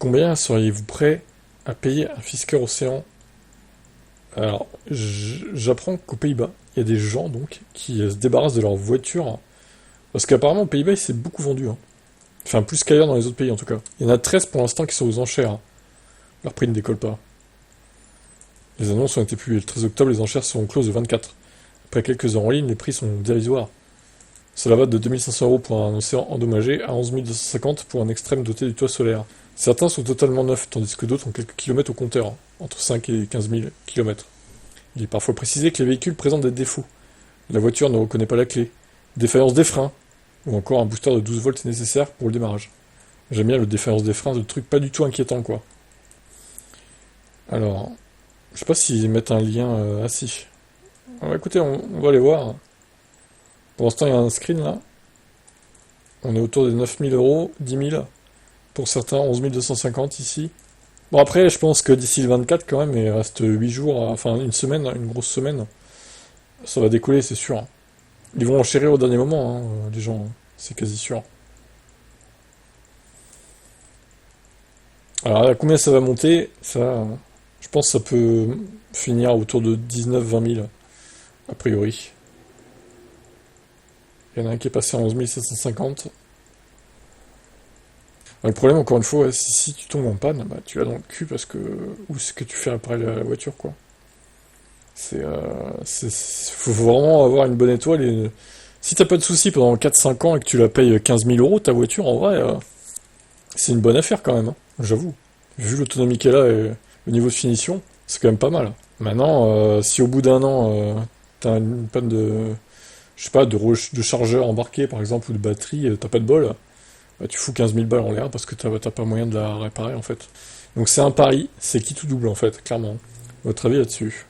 Combien seriez-vous prêt à payer un Fisker Océan? Alors, j'apprends qu'aux Pays-Bas, il y a des gens donc qui se débarrassent de leur voiture. Parce qu'apparemment aux Pays-Bas, il s'est beaucoup vendu, hein. Enfin, plus qu'ailleurs dans les autres pays en tout cas. Il y en a 13 pour l'instant qui sont aux enchères, hein. Leur prix ne décolle pas. Les annonces ont été publiées le 13 octobre, les enchères seront closes le 24. Après quelques heures en ligne, les prix sont dérisoires. Cela va de 2500 € pour un océan endommagé à 11 250 pour un extrême doté du toit solaire. Certains sont totalement neufs, tandis que d'autres ont quelques kilomètres au compteur, hein, entre 5 et 15 000 kilomètres. Il est parfois précisé que les véhicules présentent des défauts. La voiture ne reconnaît pas la clé, défaillance des freins, ou encore un booster de 12 volts est nécessaire pour le démarrage. J'aime bien le défaillance des freins, le truc pas du tout inquiétant quoi. Alors, je sais pas s'ils mettent un lien assis. Écoutez, on va aller voir. Pour l'instant, il y a un screen là. On est autour des 9 000 €, 10 000. Pour certains, 11 250 ici. Bon, après, je pense que d'ici le 24, quand même, il reste 8 jours, enfin une semaine, une grosse semaine. Ça va décoller, c'est sûr. Ils vont enchérir au dernier moment, hein, les gens, hein. C'est quasi sûr. Alors, à combien ça va monter? Ça, je pense que ça peut finir autour de 19-20 000, a priori. Il y en a un qui est passé à 11 750. Le problème, encore une fois, ouais, si tu tombes en panne, bah, tu vas dans le cul parce que. Où c'est que tu fais après la voiture, quoi. Faut vraiment avoir une bonne étoile. Si t'as pas de soucis pendant 4-5 ans et que tu la payes 15 000 € ta voiture, en vrai, c'est une bonne affaire quand même, hein, j'avoue. Vu l'autonomie qu'elle a et le niveau de finition, c'est quand même pas mal. Maintenant, si au bout d'un an, t'as une panne de. Je sais pas, de chargeur embarqué par exemple, ou de batterie, t'as pas de bol, bah, tu fous 15 000 balles en l'air parce que t'as pas moyen de la réparer en fait. Donc c'est un pari, c'est qui tout double en fait, clairement. Votre avis là-dessus?